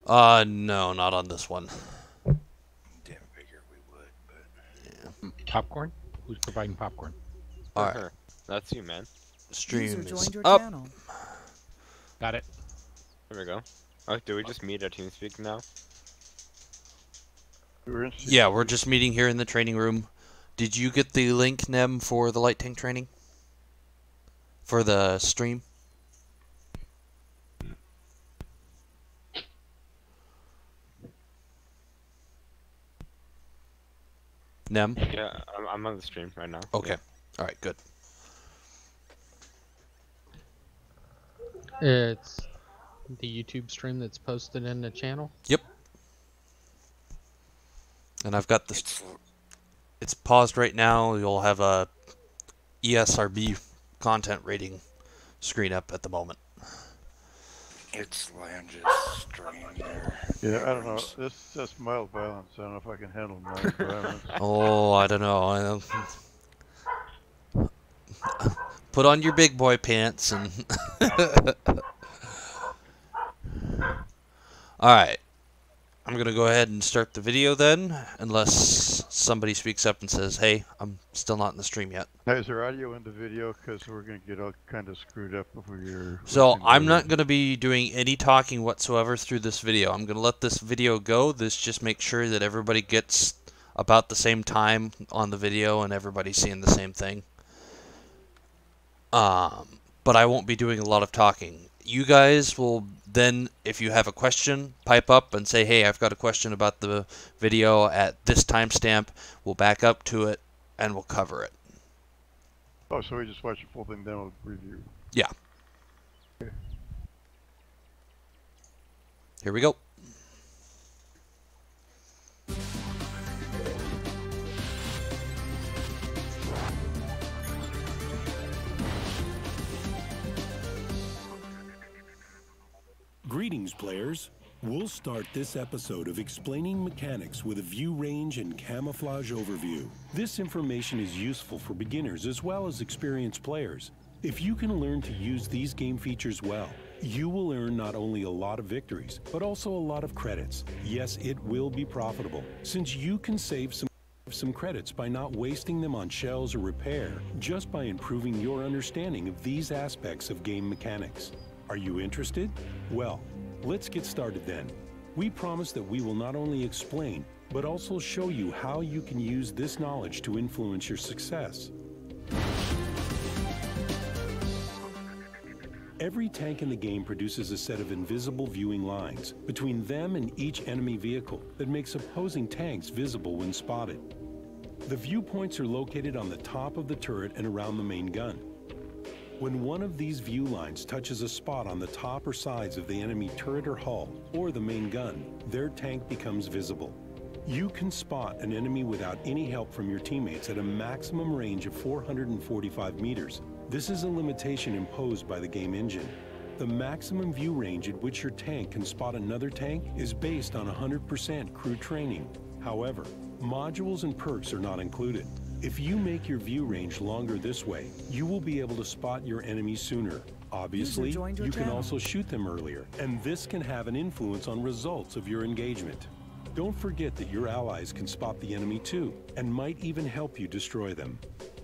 No, not on this one. Damn figure we would, but Yeah. Popcorn? Who's providing popcorn? All right. That's you, man. Stream User is joined your up. channel. Got it. There we go. Oh, do we just meet our TeamSpeak now? Yeah, we're just meeting here in the training room. Did you get the link, Nem, for the light tank training? For the stream? Nem? Yeah, I'm on the stream right now. Okay. All right, good. It's the YouTube stream that's posted in the channel. Yep. And I've got this. It's paused right now. You'll have a ESRB content rating screen up at the moment. it's Lange's stream there. Yeah, I don't know. This says mild violence. I don't know if I can handle mild violence. Oh, I don't know. Put on your big boy pants and. Alright. I'm going to go ahead and start the video then, unless somebody speaks up and says, hey, I'm still not in the stream yet. Now, is there audio in the video? Because we're going to get all kind of screwed up if we're... So, I'm not going to be doing any talking whatsoever through this video. I'm going to let this video go. This just makes sure that everybody gets about the same time on the video and everybody's seeing the same thing. But I won't be doing a lot of talking. You guys will then, if you have a question, pipe up and say, hey, I've got a question about the video at this timestamp. We'll back up to it and we'll cover it. Oh, so we just watch the full thing, then we'll review. Yeah. Okay. Here we go. Greetings, players. We'll start this episode of Explaining Mechanics with a view range and camouflage overview. This information is useful for beginners as well as experienced players. If you can learn to use these game features well, you will earn not only a lot of victories, but also a lot of credits. Yes, it will be profitable, since you can save some credits by not wasting them on shells or repair, just by improving your understanding of these aspects of game mechanics. Are you interested? Well, let's get started then. We promise that we will not only explain, but also show you how you can use this knowledge to influence your success. Every tank in the game produces a set of invisible viewing lines between them and each enemy vehicle that makes opposing tanks visible when spotted. The viewpoints are located on the top of the turret and around the main gun. When one of these view lines touches a spot on the top or sides of the enemy turret or hull, or the main gun, their tank becomes visible. You can spot an enemy without any help from your teammates at a maximum range of 445 meters. This is a limitation imposed by the game engine. The maximum view range at which your tank can spot another tank is based on 100% crew training. However, modules and perks are not included. If you make your view range longer this way, you will be able to spot your enemies sooner. Obviously, you can also shoot them earlier, and this can have an influence on results of your engagement. Don't forget that your allies can spot the enemy too, and might even help you destroy them.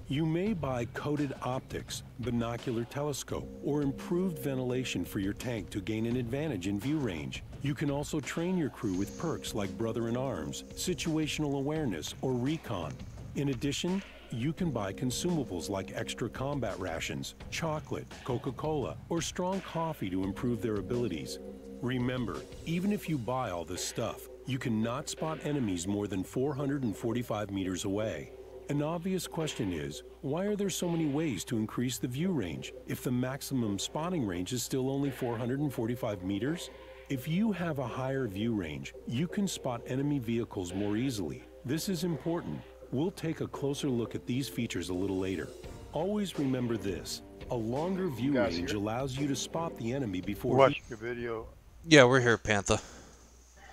You may buy coated optics, binocular telescope, or improved ventilation for your tank to gain an advantage in view range. You can also train your crew with perks like Brother in Arms, situational awareness, or recon. In addition, you can buy consumables like extra combat rations, chocolate, Coca-Cola, or strong coffee to improve their abilities. Remember, even if you buy all this stuff, you cannot spot enemies more than 445 meters away. An obvious question is, why are there so many ways to increase the view range if the maximum spotting range is still only 445 meters? If you have a higher view range, you can spot enemy vehicles more easily. This is important. We'll take a closer look at these features a little later. Always remember this. A longer view range allows you to spot the enemy before... Watch the video. Yeah, we're here, Panther.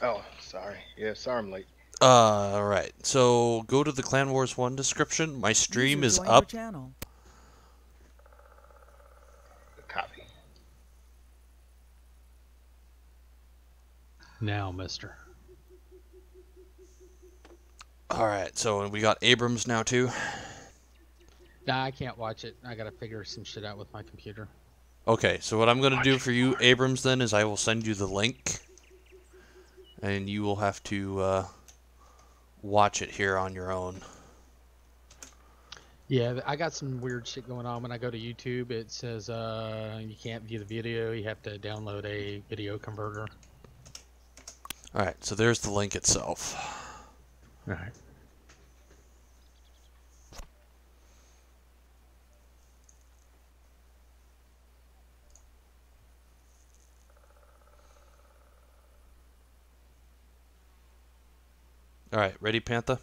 Oh, sorry. Yeah, sorry I'm late. Alright. So, go to the Clan Wars 1 description. My stream is up. Copy. Now, mister. Alright, so we got Abrams now too. Nah, I can't watch it. I gotta figure some shit out with my computer. Okay, so what I'm going to do for you, Abrams, then, is I will send you the link. And you will have to watch it here on your own. Yeah, I got some weird shit going on. When I go to YouTube, it says you can't view the video. You have to download a video converter. Alright, so there's the link itself. All right. Alright, ready, Panther?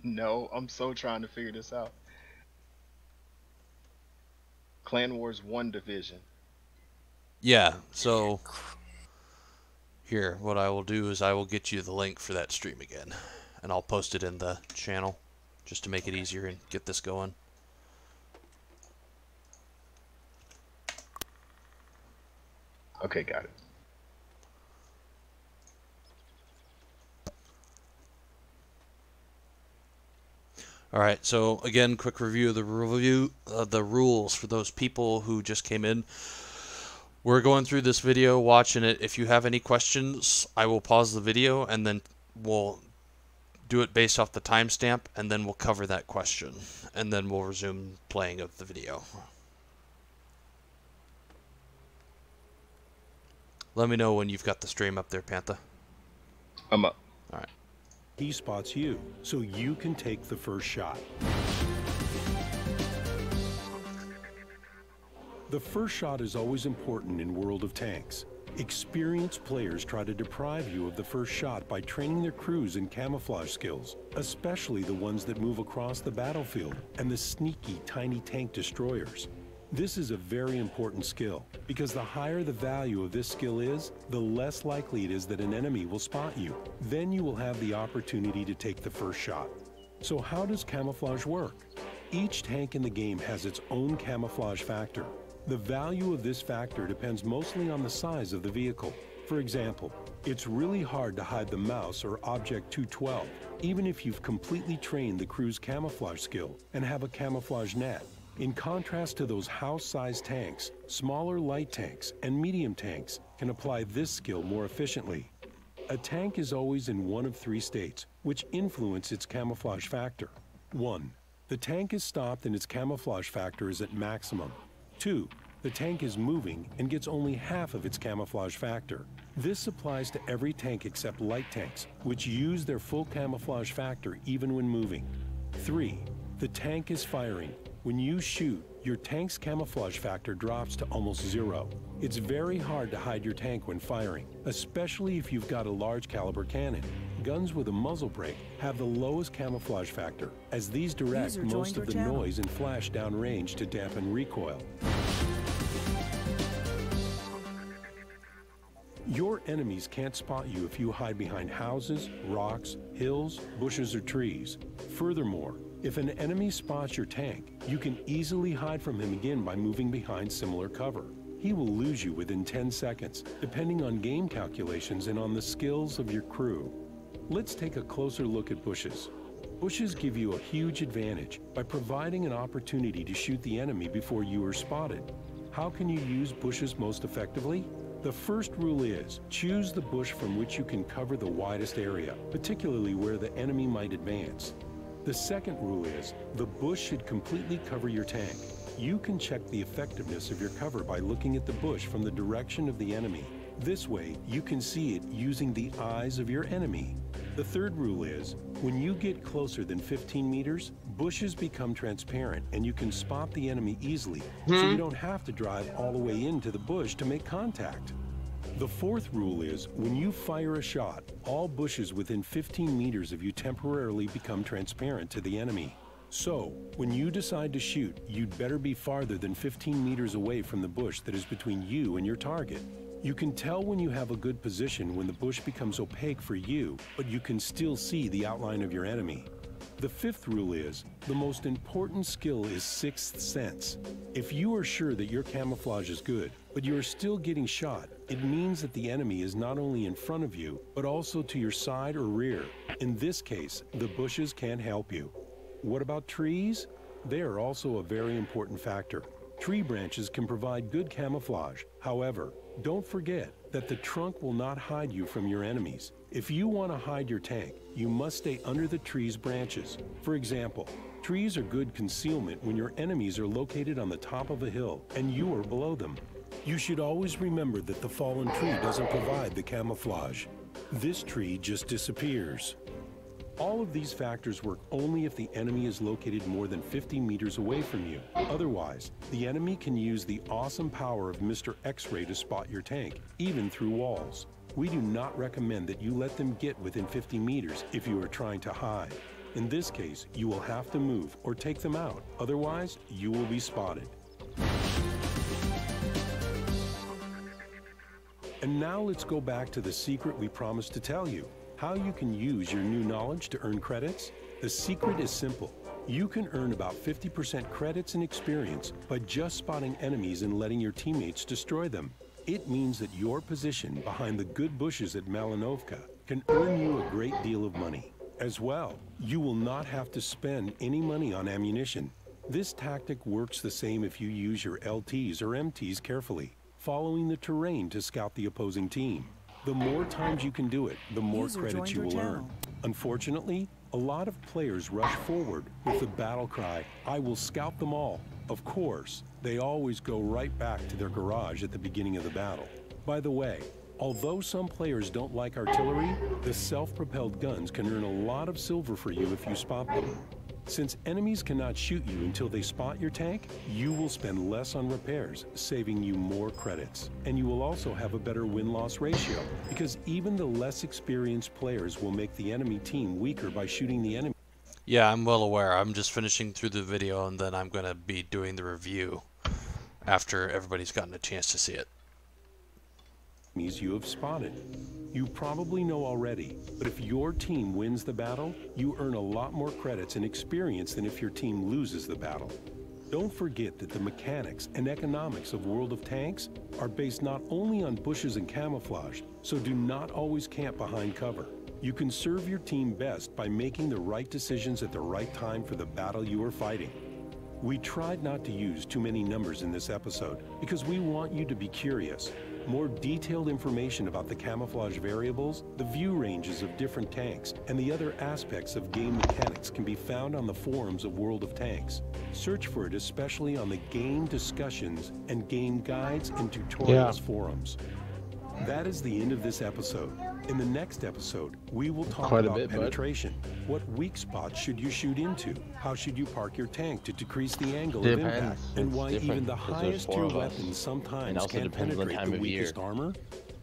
No, I'm so trying to figure this out. Clan Wars 1 division. Yeah, so here, what I will do is I will get you the link for that stream again. And I'll post it in the channel just to make it easier and get this going. Okay, got it. Alright, so again, quick review of the rules for those people who just came in. We're going through this video, watching it. If you have any questions, I will pause the video and then we'll do it based off the timestamp, and then we'll cover that question, and then we'll resume playing of the video. Let me know when you've got the stream up there, Panther. I'm up. Alright. He spots you, so you can take the first shot. The first shot is always important in World of Tanks. Experienced players try to deprive you of the first shot by training their crews in camouflage skills, especially the ones that move across the battlefield and the sneaky tiny tank destroyers. This is a very important skill, because the higher the value of this skill is, the less likely it is that an enemy will spot you. Then you will have the opportunity to take the first shot. So how does camouflage work? Each tank in the game has its own camouflage factor. The value of this factor depends mostly on the size of the vehicle. For example, it's really hard to hide the mouse or Object 212, even if you've completely trained the crew's camouflage skill and have a camouflage net. In contrast to those house-sized tanks, smaller light tanks and medium tanks can apply this skill more efficiently. A tank is always in one of three states, which influence its camouflage factor. 1. The tank is stopped and its camouflage factor is at maximum. 2. The tank is moving and gets only half of its camouflage factor. This applies to every tank except light tanks, which use their full camouflage factor even when moving. 3. The tank is firing. When you shoot, your tank's camouflage factor drops to almost 0. It's very hard to hide your tank when firing, especially if you've got a large caliber cannon. Guns with a muzzle brake have the lowest camouflage factor, as these direct most of the noise and flash downrange to dampen recoil. Your enemies can't spot you if you hide behind houses, rocks, hills, bushes, or trees. Furthermore, if an enemy spots your tank, you can easily hide from him again by moving behind similar cover. He will lose you within 10 seconds, depending on game calculations and on the skills of your crew. Let's take a closer look at bushes. Bushes give you a huge advantage by providing an opportunity to shoot the enemy before you are spotted. How can you use bushes most effectively? The first rule is, choose the bush from which you can cover the widest area, particularly where the enemy might advance. The second rule is, the bush should completely cover your tank. You can check the effectiveness of your cover by looking at the bush from the direction of the enemy. This way, you can see it using the eyes of your enemy. The third rule is, when you get closer than 15 meters, bushes become transparent and you can spot the enemy easily, so you don't have to drive all the way into the bush to make contact. The fourth rule is, when you fire a shot, all bushes within 15 meters of you temporarily become transparent to the enemy. So, when you decide to shoot, you'd better be farther than 15 meters away from the bush that is between you and your target. You can tell when you have a good position when the bush becomes opaque for you, but you can still see the outline of your enemy. The fifth rule is, the most important skill is sixth sense. If you are sure that your camouflage is good, but you are still getting shot, It means that the enemy is not only in front of you, but also to your side or rear. In this case, the bushes can't help you. What about trees? They are also a very important factor. Tree branches can provide good camouflage. However, don't forget that the trunk will not hide you from your enemies. If you want to hide your tank, you must stay under the tree's branches. For example, trees are good concealment when your enemies are located on the top of a hill and you are below them. You should always remember that the fallen tree doesn't provide the camouflage. This tree just disappears. All of these factors work only if the enemy is located more than 50 meters away from you. Otherwise, the enemy can use the awesome power of Mr. X-ray to spot your tank, even through walls. We do not recommend that you let them get within 50 meters if you are trying to hide. In this case, you will have to move or take them out. Otherwise, you will be spotted. And now let's go back to the secret we promised to tell you. How you can use your new knowledge to earn credits? The secret is simple. You can earn about 50% credits and experience by just spotting enemies and letting your teammates destroy them. It means that your position behind the good bushes at Malinovka can earn you a great deal of money. As well, you will not have to spend any money on ammunition. This tactic works the same if you use your LTs or MTs carefully, following the terrain to scout the opposing team. The more times you can do it, the more credits you will earn. Unfortunately, a lot of players rush forward with the battle cry, "I will scout them all." Of course, they always go right back to their garage at the beginning of the battle. By the way, although some players don't like artillery, the self-propelled guns can earn a lot of silver for you if you spot them. Since enemies cannot shoot you until they spot your tank, you will spend less on repairs, saving you more credits. And you will also have a better win-loss ratio, because even the less experienced players will make the enemy team weaker by shooting the enemy. Yeah, I'm well aware. I'm just finishing through the video and then I'm going to be doing the review after everybody's gotten a chance to see it. You have spotted. You probably know already, but if your team wins the battle, you earn a lot more credits and experience than if your team loses the battle. Don't forget that the mechanics and economics of World of Tanks are based not only on bushes and camouflage, so do not always camp behind cover. You can serve your team best by making the right decisions at the right time for the battle you are fighting. We tried not to use too many numbers in this episode because we want you to be curious. More detailed information about the camouflage variables, the view ranges of different tanks, and the other aspects of game mechanics can be found on the forums of World of Tanks. Search for it especially on the game discussions and game guides and tutorials forums. That is the end of this episode. In the next episode, we will talk about penetration. What weak spots should you shoot into? How should you park your tank to decrease the angle of impact? And why even the highest tier weapons sometimes can't penetrate the weakest armor?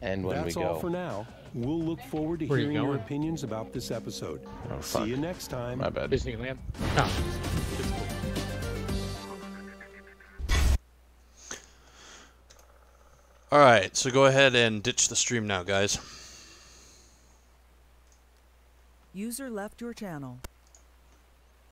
And when That's all for now. We'll look forward to hearing your opinions about this episode. See you next time. My bad. Disneyland. Alright, so go ahead and ditch the stream now, guys. User left your channel.